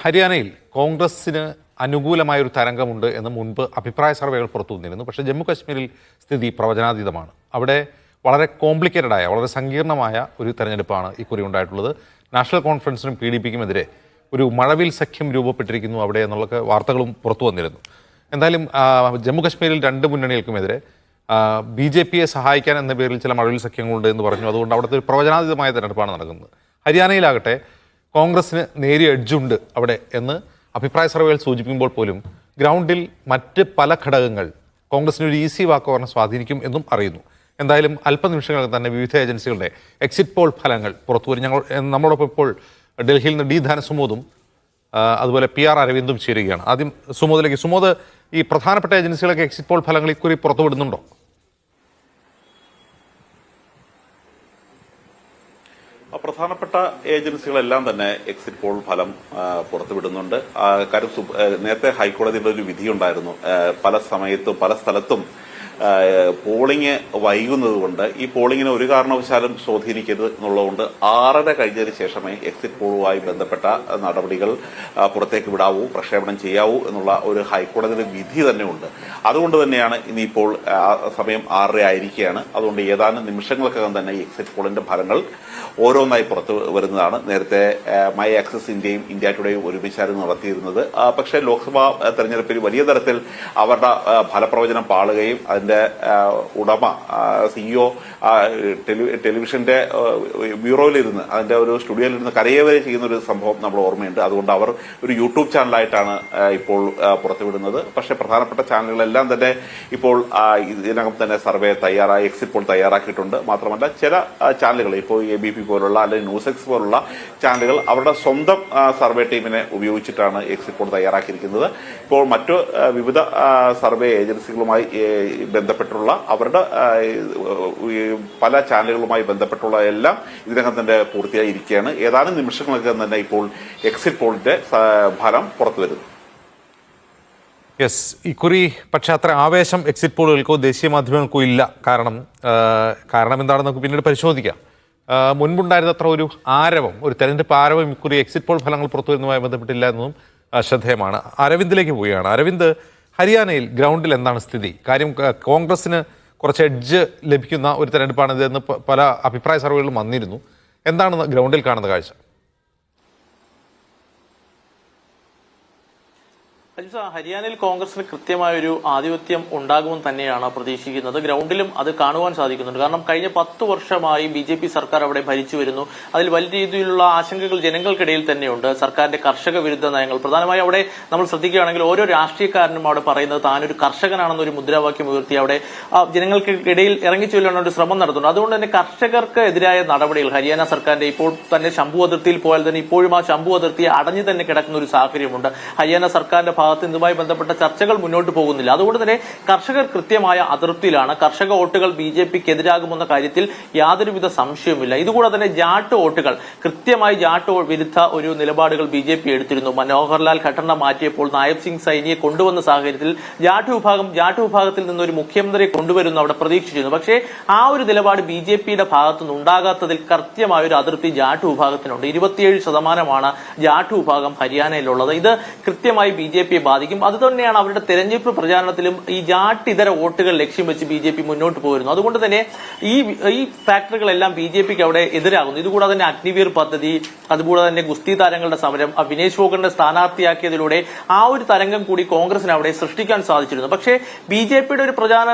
ഹരിയാനയിൽ കോൺഗ്രസിന് അനുകൂലമായൊരു തരംഗമുണ്ട് എന്ന് മുൻപ് അഭിപ്രായ സർവേകൾ പുറത്തു വന്നിരുന്നു. പക്ഷേ ജമ്മു കാശ്മീരിൽ സ്ഥിതി പ്രവചനാതീതമാണ്. അവിടെ വളരെ കോംപ്ലിക്കേറ്റഡായ, വളരെ സങ്കീർണമായ ഒരു തെരഞ്ഞെടുപ്പാണ് ഇക്കുറി ഉണ്ടായിട്ടുള്ളത്. നാഷണൽ കോൺഫറൻസിനും PDPക്കുമെതിരെ ഒരു മഴവിൽ സഖ്യം രൂപപ്പെട്ടിരിക്കുന്നു അവിടെ എന്നുള്ള വാർത്തകളും പുറത്തു വന്നിരുന്നു. എന്തായാലും ജമ്മു കാശ്മീരിൽ രണ്ട് മുന്നണികൾക്കുമെതിരെ BJPയെ സഹായിക്കാൻ എന്ന പേരിൽ ചില മഴവിൽ സഖ്യങ്ങളുണ്ട് എന്ന് പറഞ്ഞു. അതുകൊണ്ട് അവിടുത്തെ ഒരു പ്രവചനാതീതമായ തെരഞ്ഞെടുപ്പാണ് നടക്കുന്നത്. ഹരിയാനയിലാകട്ടെ കോൺഗ്രസിന് നേരിയ എഡ്ജുണ്ട് അവിടെ എന്ന് അഭിപ്രായ സർവേകൾ സൂചിപ്പിക്കുമ്പോൾ പോലും ഗ്രൗണ്ടിൽ മറ്റ് പല ഘടകങ്ങൾ കോൺഗ്രസിന് ഒരു ഈസി വാക്ക് ഓവറിനെ സ്വാധീനിക്കും എന്നും അറിയുന്നു. എന്തായാലും അല്പനിമിഷങ്ങളിൽ തന്നെ വിവിധ ഏജൻസികളുടെ എക്സിറ്റ് പോൾ ഫലങ്ങൾ പുറത്തുവരും. നമ്മളോടൊപ്പം ഇപ്പോൾ ഡൽഹിയിൽ നിന്ന് D ധനസുമോദും അതുപോലെ PR അരവിന്ദും ചേരുകയാണ്. ആദ്യം സുമോദിലേക്ക്. സുമോദ്, ഈ പ്രധാനപ്പെട്ട ഏജൻസികളൊക്കെ എക്സിറ്റ് പോൾ ഫലങ്ങൾ ഇക്കുറി പുറത്തുവിടുന്നുണ്ടോ? പ്രധാനപ്പെട്ട ഏജൻസികളെല്ലാം തന്നെ എക്സിറ്റ് പോൾ ഫലം പുറത്തുവിടുന്നുണ്ട്. കാര്യം നേരത്തെ ഹൈക്കോടതിയുടെ ഒരു വിധിയുണ്ടായിരുന്നു. പല സമയത്തും പല സ്ഥലത്തും പോളിംഗ് വൈകുന്നത് കൊണ്ട് ഈ പോളിംഗിനെ ഒരു കാരണവശാലും സ്വാധീനിക്കരുത് എന്നുള്ളതുകൊണ്ട് 6:30 കഴിഞ്ഞതിന് ശേഷമേ എക്സിറ്റ് പോളുമായി ബന്ധപ്പെട്ട നടപടികൾ പുറത്തേക്ക് വിടാവൂ, പ്രക്ഷേപണം ചെയ്യാവൂ എന്നുള്ള ഒരു ഹൈക്കോടതിയുടെ വിധി തന്നെ ഉണ്ട്. അതുകൊണ്ട് തന്നെയാണ് ഇനിയിപ്പോൾ സമയം 6:30 ആയിരിക്കുകയാണ്. അതുകൊണ്ട് ഏതാനും നിമിഷങ്ങൾക്കകം തന്നെ ഈ എക്സിറ്റ് പോളിന്റെ ഫലങ്ങൾ ഓരോന്നായി പുറത്തു വരുന്നതാണ്. നേരത്തെ മൈ ആക്സസ് ഇന്ത്യയും ഇന്ത്യ ടുഡേയും ഒരുമിച്ചായിരുന്നു നടത്തിയിരുന്നത്. പക്ഷേ ലോക്സഭാ തെരഞ്ഞെടുപ്പിൽ വലിയ തരത്തിൽ അവരുടെ ഫലപ്രവചനം പാളുകയും അതിന്റെ ഉടമ CEO ടെലിവിഷന്റെ ബ്യൂറോയിലിരുന്ന് അതിന്റെ ഒരു സ്റ്റുഡിയോയിലിരുന്ന് കരയേവരെ ചെയ്യുന്ന ഒരു സംഭവം നമ്മൾ ഓർമ്മയുണ്ട്. അതുകൊണ്ട് അവർ ഒരു യൂട്യൂബ് ചാനലായിട്ടാണ് ഇപ്പോൾ പുറത്തുവിടുന്നത്. പക്ഷേ പ്രധാനപ്പെട്ട ചാനലുകളെല്ലാം തന്നെ ഇപ്പോൾ ഇതിനകം തന്നെ എക്സിറ്റ് പോൾ തയ്യാറാക്കിയിട്ടുണ്ട്. മാത്രമല്ല ചില ചാനലുകൾ ഇപ്പോൾ ABP പോലുള്ള അല്ലെങ്കിൽ ന്യൂസ് പോലുള്ള ചാനലുകൾ അവരുടെ സ്വന്തം സർവേ ടീമിനെ ഉപയോഗിച്ചിട്ടാണ് എക്സിറ്റ് പോൾ തയ്യാറാക്കിയിരിക്കുന്നത്. ഇപ്പോൾ മറ്റു വിവിധ സർവേ ഏജൻസികളുമായി ബന്ധപ്പെട്ടുള്ള അവരുടെ പല ചാനലുകളുമായി ബന്ധപ്പെട്ടുള്ള എല്ലാം ഇതിനകം തന്നെ പൂർത്തിയായിരിക്കുകയാണ്. ഏതാനും നിമിഷങ്ങളൊക്കെ തന്നെ ഇപ്പോൾ എക്സിറ്റ് പോളിന്റെ ഫലം പുറത്തുവരുന്നു. ഇക്കുറി പക്ഷേ അത്ര ആവേശം എക്സിറ്റ് പോളുകൾക്കോ ദേശീയ മാധ്യമങ്ങൾക്കോ ഇല്ല. കാരണം എന്താണെന്ന് നമുക്ക് പിന്നീട് പരിശോധിക്കാം. മുൻപുണ്ടായിരുന്നത്ര ഒരു തെരഞ്ഞെടുപ്പ് ആരവം ഇക്കുറി എക്സിറ്റ് പോൾ ഫലങ്ങൾ പുറത്തുവരുന്നതുമായി ബന്ധപ്പെട്ടില്ല എന്നതും ശ്രദ്ധേയമാണ്. അരവിന്ദിലേക്ക് പോവുകയാണ്. അരവിന്ദ്, ഹരിയാനയിൽ ഗ്രൗണ്ടിൽ എന്താണ് സ്ഥിതി? കാര്യം കോൺഗ്രസിന് കുറച്ച് എഡ്ജ് ലഭിക്കുന്ന ഒരു തെരഞ്ഞെടുപ്പാണിത് എന്ന് പല അഭിപ്രായ സർവേകളിലും വന്നിരുന്നു. എന്താണ് ഗ്രൗണ്ടിൽ കാണുന്ന കാഴ്ച? ഹരിയാനയിൽ കോൺഗ്രസിന് കൃത്യമായൊരു ആധിപത്യം ഉണ്ടാകുമെന്ന് തന്നെയാണ് പ്രതീക്ഷിക്കുന്നത്. ഗ്രൗണ്ടിലും അത് കാണുവാൻ സാധിക്കുന്നുണ്ട്. കാരണം കഴിഞ്ഞ 10 വർഷമായി BJP സർക്കാർ അവിടെ ഭരിച്ചു വരുന്നു. അതിൽ വലിയ രീതിയിലുള്ള ആശങ്കകൾ ജനങ്ങൾക്കിടയിൽ തന്നെയുണ്ട്. സർക്കാരിന്റെ കർഷക വിരുദ്ധ നയങ്ങൾ പ്രധാനമായും അവിടെ നമ്മൾ ശ്രദ്ധിക്കുകയാണെങ്കിൽ ഓരോ രാഷ്ട്രീയക്കാരനും അവിടെ പറയുന്നത് താനൊരു കർഷകനാണെന്നൊരു മുദ്രാവാക്യം ഉയർത്തി അവിടെ ജനങ്ങൾക്കിടയിൽ ഇറങ്ങിച്ചൊല്ലാനുള്ള ഒരു ശ്രമം നടത്തുന്നു. അതുകൊണ്ട് തന്നെ കർഷകർക്ക് എതിരായ നടപടികൾ ഹരിയാന സർക്കാരിന്റെ ഇപ്പോൾ തന്നെ ശംഭു അതിർത്തിയിൽ പോയാൽ തന്നെ ഇപ്പോഴും ആ ശംഭു അതിർത്തിയെ അടഞ്ഞു തന്നെ കിടക്കുന്ന ഒരു സാഹചര്യമുണ്ട്. ഹരിയാന സർക്കാരിന്റെ ഭാഗത്ത് ഇതുമായി ബന്ധപ്പെട്ട ചർച്ചകൾ മുന്നോട്ട് പോകുന്നില്ല. അതുകൊണ്ട് തന്നെ കർഷകർ കൃത്യമായ അതിർത്തിയിലാണ്. കർഷക വോട്ടുകൾ BJPക്ക് എതിരാകുമെന്ന കാര്യത്തിൽ യാതൊരുവിധ സംശയവുമില്ല. ഇതുകൂടാതെ തന്നെ ജാട്ട് വോട്ടുകൾ കൃത്യമായി ജാട്ട് വിരുദ്ധ ഒരു നിലപാടുകൾ BJP എടുത്തിരുന്നു. മനോഹർലാൽ ഖട്ടറിനെ മാറ്റിയപ്പോൾ നായബ് സിംഗ് സൈനിയെ കൊണ്ടുവന്ന സാഹചര്യത്തിൽ ജാട്ട് വിഭാഗത്തിൽ നിന്നൊരു മുഖ്യമന്ത്രിയെ കൊണ്ടുവരുന്നു അവിടെ പ്രതീക്ഷിച്ചിരുന്നു. പക്ഷേ ആ ഒരു നിലപാട് BJPയുടെ ഭാഗത്തുനിന്ന് ഉണ്ടാകാത്തതിൽ കൃത്യമായ ഒരു അതിർത്തി ജാട്ട് വിഭാഗത്തിനുണ്ട്. 27% ജാട്ട് വിഭാഗം ഹരിയാനയിലുള്ളത്. ഇത് കൃത്യമായി BJPയെ ബാധിക്കും. അതുതന്നെയാണ് അവരുടെ തെരഞ്ഞെടുപ്പ് പ്രചാരണത്തിലും ഈ ജാട്ടിതര വോട്ടുകൾ ലക്ഷ്യം വെച്ച് BJP മുന്നോട്ട് പോയിരുന്നു. അതുകൊണ്ട് തന്നെ ഈ ഫാക്ടറുകളെല്ലാം BJPക്ക് അവിടെ എതിരാകുന്നു. ഇതുകൂടാതെ തന്നെ അഗ്നിവീർ പദ്ധതി, അതുകൂടാതെ തന്നെ ഗുസ്തി താരങ്ങളുടെ സമരം, വിനേഷ് ഫോഗറിനെ സ്ഥാനാർത്ഥിയാക്കിയതിലൂടെ ആ ഒരു തരംഗം കൂടി കോൺഗ്രസിന് അവിടെ സൃഷ്ടിക്കാൻ സാധിച്ചിരുന്നു. പക്ഷേ BJPയുടെ ഒരു പ്രചാരണ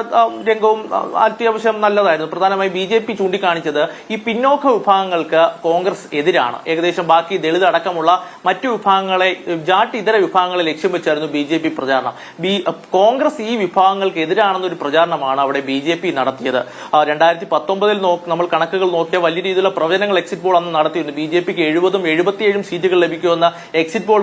രംഗവും അത്യാവശ്യം നല്ലതായിരുന്നു. പ്രധാനമായി BJP ചൂണ്ടിക്കാണിച്ചത് ഈ പിന്നോക്ക വിഭാഗങ്ങൾക്ക് കോൺഗ്രസ് എതിരാണ്. ഏകദേശം ബാക്കി ദളിത് അടക്കമുള്ള മറ്റു വിഭാഗങ്ങളെ ജാട്ട് ഇതര വിഭാഗങ്ങളെ ലക്ഷ്യം വെച്ചായിരുന്നു BJP പ്രചാരണം. കോൺഗ്രസ് ഈ വിഭാഗങ്ങൾക്ക് എതിരാണെന്നൊരു പ്രചാരണമാണ് അവിടെ BJP നടത്തിയത്. 2019 നമ്മൾ കണക്കുകൾ നോക്കിയ വലിയ രീതിയിലുള്ള പ്രവചനങ്ങൾ എക്സിറ്റ് പോൾ അന്ന് നടത്തിയിരുന്നു. BJPക്ക് 70 77 സീറ്റുകൾ ലഭിക്കുമെന്ന എക്സിറ്റ് പോൾ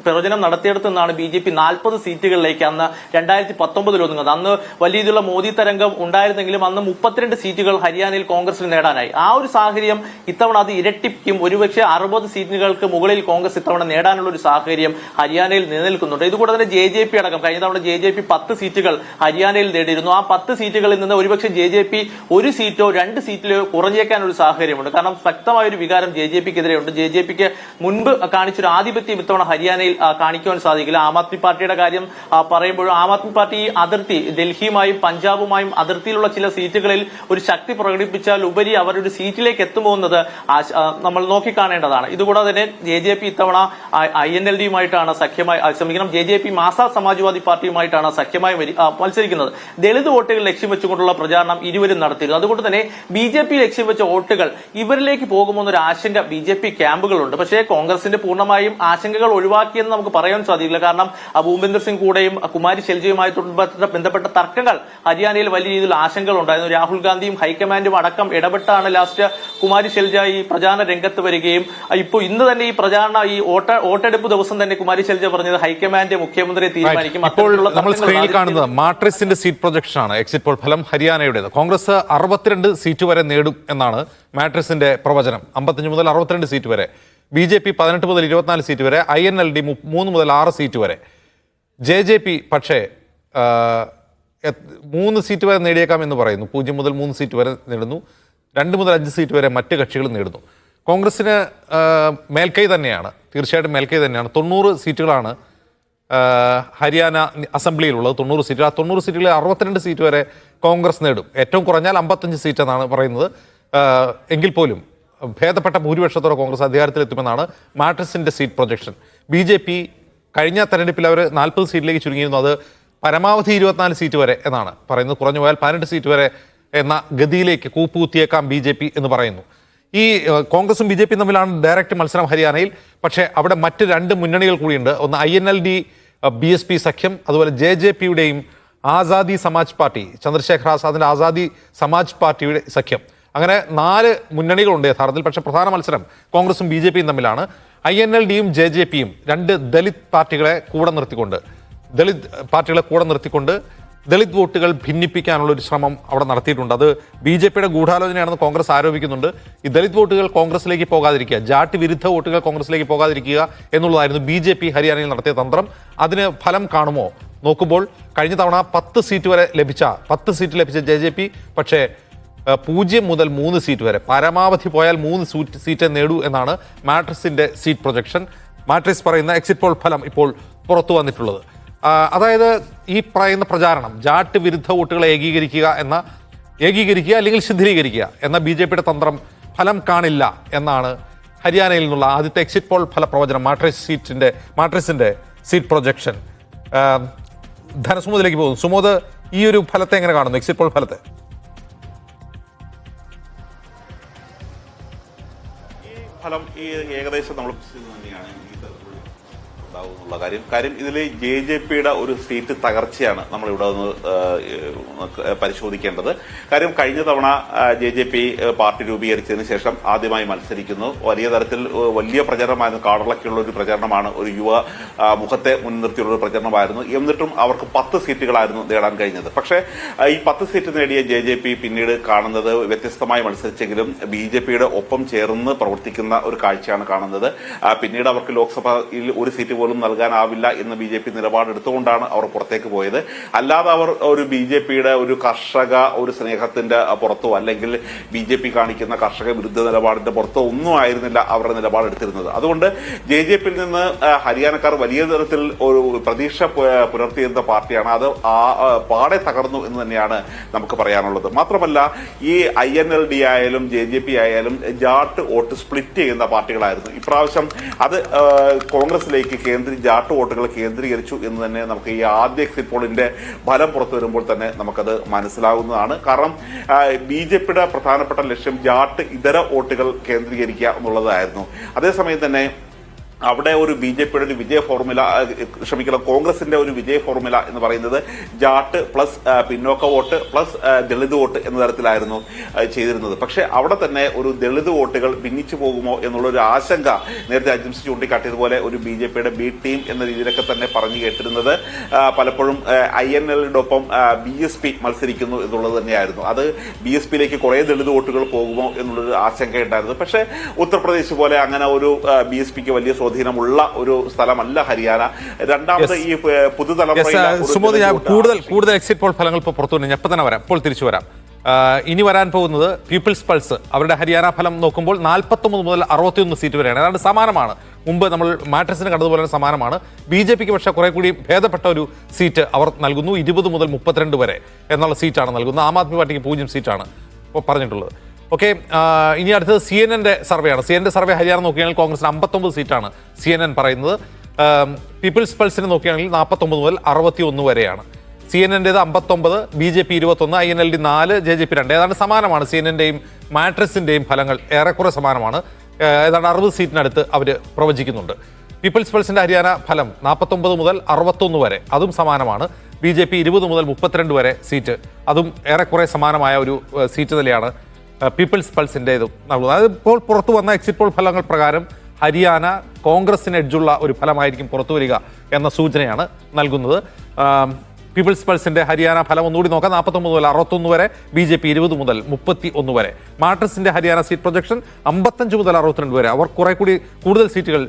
പ്രവചനം നടത്തിയെടുത്തു നിന്നാണ് BJP 40 സീറ്റുകളിലേക്ക് അന്ന് 2019 ഒതുങ്ങുന്നത്. അന്ന് വലിയ രീതിയിലുള്ള മോദി തരംഗം ഉണ്ടായിരുന്നെങ്കിലും അന്ന് 32 സീറ്റുകൾ ഹരിയാനയിൽ കോൺഗ്രസിന് നേടാനായി. ആ ഒരു സാഹചര്യം ഇത്തവണ അത് ഇരട്ടിപ്പിക്കും. ഒരുപക്ഷെ 60 സീറ്റുകൾക്ക് മുകളിൽ കോൺഗ്രസ് ഇത്തവണ നേടാനുള്ള ഒരു സാഹചര്യം ഹരിയാനയിൽ നിലനിൽക്കുന്നു. നിൽക്കുന്നുണ്ട്. ഇതുകൂടെ തന്നെ JJP അടക്കം കഴിഞ്ഞ തവണ JJP 10 സീറ്റുകൾ ഹരിയാനയിൽ നേടിയിരുന്നു. ആ 10 സീറ്റുകളിൽ നിന്ന് ഒരുപക്ഷെ JJP 1 സീറ്റോ 2 സീറ്റിലോ കുറഞ്ഞേക്കാൻ ഒരു സാഹചര്യമുണ്ട്. കാരണം ശക്തമായ ഒരു വികാരം JJPക്കെതിരെയുണ്ട്. JJPക്ക് മുൻപ് കാണിച്ചൊരു ആധിപത്യം ഇത്തവണ ഹരിയാനയിൽ കാണിക്കുവാൻ സാധിക്കില്ല. ആം ആദ്മി പാർട്ടിയുടെ കാര്യം പറയുമ്പോഴും ആം ആദ്മി പാർട്ടി അതിർത്തി ഡൽഹിയുമായും പഞ്ചാബുമായും അതിർത്തിയിലുള്ള ചില സീറ്റുകളിൽ ഒരു ശക്തി പ്രകടിപ്പിച്ചാൽ ഉപരി അവരൊരു സീറ്റിലേക്ക് എത്തുമോ എന്നത് നമ്മൾ നോക്കിക്കാണേണ്ടതാണ്. ഇതുകൂടാതെ തന്നെ JJP ഇത്തവണ INLD-യുമായിട്ടാണ് സഖ്യമായി JJP മാസാ സമാജ്വാദി പാർട്ടിയുമായിട്ടാണ് സഖ്യമായി മത്സരിക്കുന്നത്. ദളിത് വോട്ടുകൾ ലക്ഷ്യം വെച്ചുകൊണ്ടുള്ള പ്രചാരണം ഇരുവരും നടത്തിയിരുന്നു. അതുകൊണ്ട് തന്നെ BJP ലക്ഷ്യം വെച്ച വോട്ടുകൾ ഇവരിലേക്ക് പോകുമെന്നൊരു ആശങ്ക BJP ക്യാമ്പുകളുണ്ട്. പക്ഷേ കോൺഗ്രസിന്റെ പൂർണ്ണമായും ആശങ്കകൾ ഒഴിവാക്കിയെന്ന് നമുക്ക് പറയാൻ സാധിക്കില്ല. കാരണം ഭൂപേന്ദർ സിംഗ് കൂടെയും കുമാരി ശെൽജയുമായി ബന്ധപ്പെട്ട തർക്കങ്ങൾ ഹരിയാനയിൽ വലിയ രീതിയിൽ ആശങ്കകൾ ഉണ്ടായിരുന്നു. രാഹുൽ ഗാന്ധിയും ഹൈക്കമാൻഡും അടക്കം ഇടപെട്ടാണ് ലാസ്റ്റ് കുമാരി ശെൽജ ഈ പ്രചാരണ രംഗത്ത് വരികയും ഇന്ന് തന്നെ ഈ പ്രചാരണ ഈ വോട്ടെടുപ്പ് ദിവസം തന്നെ കുമാരി ശെൽജ പറഞ്ഞത് ഹൈക്കമാൻഡ് മുഖ്യമന്ത്രിയെ തീരുമാനിക്കും. ഇപ്പോൾ നമ്മൾ സ്ക്രീനിൽ കാണുന്നത് മാട്രിക്സിന്റെ സീറ്റ് പ്രൊജക്ഷൻ ആണ്. എക്സിറ്റ് പോൾ ഫലം ഹരിയാനയുടേത്. കോൺഗ്രസ് 62 സീറ്റ് വരെ നേടും എന്നാണ് മാട്രിക്സിന്റെ പ്രവചനം. 55 മുതൽ 62 സീറ്റ് വരെ. BJP 18 മുതൽ 24 സീറ്റ് വരെ. INLD 3 മുതൽ 6 സീറ്റ് വരെ. JJP പക്ഷേ 3 സീറ്റ് വരെ നേടിയേക്കാം എന്ന് പറയുന്നു. 0 മുതൽ 3 സീറ്റ് വരെ നേടുന്നു. 2 മുതൽ 5 സീറ്റ് വരെ മറ്റ് കക്ഷികൾ നേടുന്നു. കോൺഗ്രസിന് മേൽക്കൈ തന്നെയാണ്, തീർച്ചയായിട്ടും മേൽക്കൈ തന്നെയാണ്. 90 സീറ്റുകളാണ് ഹരിയാന അസംബ്ലിയിലുള്ളത്. 90 സീറ്റുകൾ. ആ 90 സീറ്റുകളിൽ 62 സീറ്റ് വരെ കോൺഗ്രസ് നേടും. ഏറ്റവും കുറഞ്ഞാൽ 55 സീറ്റ് എന്നാണ് പറയുന്നത്. എങ്കിൽ പോലും ഭേദപ്പെട്ട ഭൂരിപക്ഷത്തോടെ കോൺഗ്രസ് അധികാരത്തിലെത്തുമെന്നാണ് മാട്രിക്സിന്റെ സീറ്റ് പ്രൊജക്ഷൻ. BJP കഴിഞ്ഞ തെരഞ്ഞെടുപ്പിൽ അവർ 40 സീറ്റിലേക്ക് ചുരുങ്ങിയിരുന്നു. അത് പരമാവധി 24 സീറ്റ് വരെ എന്നാണ് പറയുന്നത്. കുറഞ്ഞു പോയാൽ 18 സീറ്റ് വരെ എന്ന ഗതിയിലേക്ക് കൂപ്പുകുത്തിയേക്കാം BJP എന്ന് പറയുന്നു. ഈ കോൺഗ്രസും BJPയും തമ്മിലാണ് ഡയറക്റ്റ് മത്സരം ഹരിയാനയിൽ. പക്ഷേ അവിടെ മറ്റ് 2 മുന്നണികൾ കൂടിയുണ്ട്. ഒന്ന് INLD BSP സഖ്യം, അതുപോലെ JJPയുടെയും ആസാദി സമാജ് പാർട്ടി, ചന്ദ്രശേഖർ ആസാദിന്റെ ആസാദി സമാജ് പാർട്ടിയുടെ സഖ്യം. അങ്ങനെ 4 മുന്നണികളുണ്ട് യഥാർത്ഥത്തിൽ. പക്ഷേ പ്രധാന മത്സരം കോൺഗ്രസും BJPയും തമ്മിലാണ്. INLD-യും JJPയും 2 ദളിത് പാർട്ടികളെ കൂടെ നിർത്തിക്കൊണ്ട് ദളിത് വോട്ടുകൾ ഭിന്നിപ്പിക്കാനുള്ള ഒരു ശ്രമം അവിടെ നടത്തിയിട്ടുണ്ട്. അത് BJPയുടെ ഗൂഢാലോചനയാണെന്ന് കോൺഗ്രസ് ആരോപിക്കുന്നുണ്ട്. ഈ ദളിത് വോട്ടുകൾ കോൺഗ്രസിലേക്ക് പോകാതിരിക്കുക, ജാട്ടി വിരുദ്ധ വോട്ടുകൾ കോൺഗ്രസിലേക്ക് പോകാതിരിക്കുക എന്നുള്ളതായിരുന്നു BJP ഹരിയാനയിൽ നടത്തിയ തന്ത്രം. അതിന് ഫലം കാണുമോ നോക്കുമ്പോൾ കഴിഞ്ഞ തവണ 10 സീറ്റ് ലഭിച്ച JJP പക്ഷേ 0 മുതൽ 3 സീറ്റ് വരെ, പരമാവധി പോയാൽ 3 സീറ്റ് നേടൂ എന്നാണ് മാട്രിക്സിന്റെ സീറ്റ് പ്രൊജക്ഷൻ. മാട്രിക്സ് പറയുന്ന എക്സിറ്റ് പോൾ ഫലം ഇപ്പോൾ പുറത്തു വന്നിട്ടുള്ളത്. അതായത് ഈ പറയുന്ന പ്രചാരണം ജാട്ട് വിരുദ്ധ വോട്ടുകളെ ഏകീകരിക്കുക അല്ലെങ്കിൽ ശിഥിലീകരിക്കുക എന്ന BJPയുടെ തന്ത്രം ഫലം കാണില്ല എന്നാണ് ഹരിയാനയിൽ നിന്നുള്ള ആദ്യത്തെ എക്സിറ്റ് പോൾ ഫല പ്രവചനം. മാട്രിക്സിന്റെ സീറ്റ് പ്രൊജക്ഷൻ. ധനസുമോദിലേക്ക് പോകുന്നു. സുമോദ്, ഈ ഒരു ഫലത്തെ എങ്ങനെ കാണുന്നു, എക്സിറ്റ് പോൾ ഫലത്തെ? ഈ ഫലം ഏകദേശം നമ്മൾ തന്നെയാണ് ഉണ്ടാവുന്നുള്ള കാര്യം ഇതിൽ JJPയുടെ ഒരു സീറ്റ് തകർച്ചയാണ് നമ്മൾ ഇവിടെ നിന്ന് പരിശോധിക്കേണ്ടത്. കാര്യം കഴിഞ്ഞ തവണ JJP പാർട്ടി രൂപീകരിച്ചതിന് ശേഷം ആദ്യമായി മത്സരിക്കുന്നു. വലിയ തരത്തിൽ വലിയ പ്രചരണമായിരുന്നു, കാടളക്കുള്ള ഒരു പ്രചരണമാണ്, ഒരു യുവ മുഖത്തെ മുൻനിർത്തിയുള്ള ഒരു പ്രചരണമായിരുന്നു. എന്നിട്ടും അവർക്ക് 10 സീറ്റുകളായിരുന്നു നേടാൻ കഴിഞ്ഞത്. പക്ഷേ ഈ 10 സീറ്റ് നേടിയ JJP പിന്നീട് കാണുന്നത് വ്യത്യസ്തമായി മത്സരിച്ചെങ്കിലും BJPയുടെ ഒപ്പം ചേർന്ന് പ്രവർത്തിക്കുന്ന ഒരു കാഴ്ചയാണ് കാണുന്നത്. പിന്നീട് അവർക്ക് ലോക്സഭയിൽ ഒരു സീറ്റ് പോലും നൽകാനാവില്ല എന്ന് BJP നിലപാടെടുത്തുകൊണ്ടാണ് അവർ പുറത്തേക്ക് പോയത്. അല്ലാതെ അവർ ഒരു BJPയുടെ ഒരു കർഷക ഒരു സ്നേഹത്തിന്റെ പുറത്തോ അല്ലെങ്കിൽ BJP കാണിക്കുന്ന കർഷക വിരുദ്ധ നിലപാടിന്റെ പുറത്തോ ഒന്നും ആയിരുന്നില്ല അവരുടെ നിലപാടെടുത്തിരുന്നത്. അതുകൊണ്ട് JJPയിൽ നിന്ന് ഹരിയാനക്കാർ വലിയ തരത്തിൽ ഒരു പ്രതീക്ഷ പുലർത്തിയിരുന്ന പാർട്ടിയാണ്. അത് പാടെ തകർന്നു എന്ന് തന്നെയാണ് നമുക്ക് പറയാനുള്ളത്. മാത്രമല്ല ഈ INLD ആയാലും JJP ആയാലും ജാട്ട് വോട്ട് സ്പ്ലിറ്റ് ചെയ്യുന്ന പാർട്ടികളായിരുന്നു. ഇപ്രാവശ്യം അത് കോൺഗ്രസിലേക്ക് ജാട്ട് വോട്ടുകൾ കേന്ദ്രീകരിച്ചു എന്ന് തന്നെ നമുക്ക് ഈ ആദ്യ എക്സിറ്റ് പോളിന്റെ ഫലം പുറത്തു വരുമ്പോൾ തന്നെ നമുക്കത് മനസ്സിലാവുന്നതാണ്. കാരണം BJPയുടെ പ്രധാനപ്പെട്ട ലക്ഷ്യം ജാട്ട് ഇതര വോട്ടുകൾ കേന്ദ്രീകരിക്കുക എന്നുള്ളതായിരുന്നു. അതേസമയം തന്നെ അവിടെ ഒരു BJPയുടെ ഒരു വിജയ ഫോർമുല, കോൺഗ്രസിന്റെ ഒരു വിജയ ഫോർമുല എന്ന് പറയുന്നത് ജാട്ട് പ്ലസ് പിന്നോക്ക വോട്ട് പ്ലസ് ദളിത് വോട്ട് എന്ന തരത്തിലായിരുന്നു ചെയ്തിരുന്നത്. പക്ഷെ അവിടെ തന്നെ ഒരു ദളിത് വോട്ടുകൾ ഭിന്നിച്ചു പോകുമോ എന്നുള്ളൊരു ആശങ്ക നേരത്തെ അജിംസ് ചൂണ്ടിക്കാട്ടിയതുപോലെ ഒരു BJPയുടെ ബി ടീം എന്ന രീതിയിലൊക്കെ തന്നെ പറഞ്ഞു കേട്ടിരുന്നത്. പലപ്പോഴും INLOടൊപ്പം BSP മത്സരിക്കുന്നു എന്നുള്ളത് തന്നെയായിരുന്നു. അത് BSPയിലേക്ക് കുറെ ദളിത് വോട്ടുകൾ പോകുമോ എന്നുള്ളൊരു ആശങ്കയുണ്ടായിരുന്നു. പക്ഷേ ഉത്തർപ്രദേശ് പോലെ അങ്ങനെ ഒരു BSPക്ക് വലിയ സ്വാധീനമുള്ള ഒരു സ്ഥലമല്ല ഹരിയാന. രണ്ടാമത് ഈ പുതുതലമുറയിലെ ഒരു സുമോദ്, ഞാൻ ജനവിഭാഗം കൂടുതൽ എക്സിറ്റ് പോൾ ഫലങ്ങൾ ഇപ്പോൾ പുറത്തു വന്നു. ഞാൻ ഇപ്പം തന്നെ വരാം, ഇപ്പോൾ തിരിച്ചു വരാം. ഇനി വരാൻ പോകുന്നത് പീപ്പിൾസ് പൾസ്, അവരുടെ ഹരിയാന ഫലം നോക്കുമ്പോൾ 49 മുതൽ 61 സീറ്റ് വരെയാണ്. ഏതാണ്ട് സമാനമാണ്, മുമ്പ് നമ്മൾ മാട്രിക്സിന് കണ്ടതുപോലെ തന്നെ സമാനമാണ്. BJPക്ക് പക്ഷേ കുറെ കൂടി ഭേദപ്പെട്ട ഒരു സീറ്റ് അവർ നൽകുന്നു. 20 മുതൽ 32 വരെ എന്നുള്ള സീറ്റാണ് നൽകുന്നത്. ആം ആദ്മി പാർട്ടിക്ക് 0 സീറ്റാണ് പറഞ്ഞിട്ടുള്ളത്. ഓക്കെ, ഇനി അടുത്തത് CNN സർവേയാണ്. CNN സർവേ ഹരിയാന നോക്കുകയാണെങ്കിൽ കോൺഗ്രസിന് 59 സീറ്റാണ് CNN പറയുന്നത്. പീപ്പിൾസ് പൾസിന് നോക്കുകയാണെങ്കിൽ 49 മുതൽ 61 വരെയാണ്. CNN-ന്റേത് 59, BJP 21, INLD 4, JJP 2. ഏതാണ്ട് സമാനമാണ്. CNN-ന്റെയും മാട്രിക്സിന്റെയും ഫലങ്ങൾ ഏറെക്കുറെ സമാനമാണ്. ഏതാണ്ട് 60 സീറ്റിനടുത്ത് അവർ പ്രവചിക്കുന്നുണ്ട്. പീപ്പിൾസ് പൾസിന്റെ ഹരിയാന ഫലം 49 മുതൽ 61 വരെ, അതും സമാനമാണ്. BJP 20 മുതൽ 32 വരെ സീറ്റ്, അതും ഏറെക്കുറെ സമാനമായ ഒരു സീറ്റ് നിലയാണ് പീപ്പിൾസ് പൾസിൻ്റെതും നൽകുന്നത്. അതായത് ഇപ്പോൾ പുറത്തു വന്ന എക്സിറ്റ് പോൾ ഫലങ്ങൾ പ്രകാരം ഹരിയാന കോൺഗ്രസിന് എഡ്ജുള്ള ഒരു ഫലമായിരിക്കും പുറത്തു വരിക എന്ന സൂചനയാണ് നൽകുന്നത്. പീപ്പിൾസ് പൾസിന്റെ ഹരിയാന ഫലം ഒന്നുകൂടി നോക്കാം. 49 മുതൽ 61 വരെ, BJP 20 മുതൽ 31 വരെ. മാട്രിക്സിന്റെ ഹരിയാന സീറ്റ് പ്രൊജക്ഷൻ 55 മുതൽ 62 വരെ. അവർ കുറെ കൂടി കൂടുതൽ സീറ്റുകൾ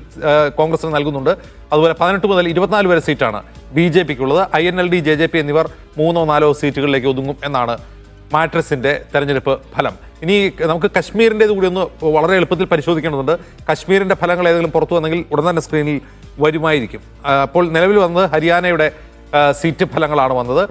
കോൺഗ്രസിന് നൽകുന്നുണ്ട്. അതുപോലെ 18 മുതൽ 24 വരെ സീറ്റാണ് BJPക്കുള്ളത്. INLD, JJP എന്നിവർ 3 or 4 സീറ്റുകളിലേക്ക് ഒതുങ്ങും എന്നാണ് മാട്രിക്സിന്റെ തെരഞ്ഞെടുപ്പ് ഫലം. ഇനി നമുക്ക് കശ്മീരിൻ്റെത് കൂടി ഒന്ന് വളരെ എളുപ്പത്തിൽ പരിശോധിക്കേണ്ടതുണ്ട്. കശ്മീരിന്റെ ഫലങ്ങൾ ഏതെങ്കിലും പുറത്തു വന്നെങ്കിൽ ഉടൻ തന്നെ സ്ക്രീനിൽ വരുമായിരിക്കും. അപ്പോൾ നിലവിൽ വന്നത് ഹരിയാനയുടെ സീറ്റ് ഫലങ്ങളാണ് വന്നത്.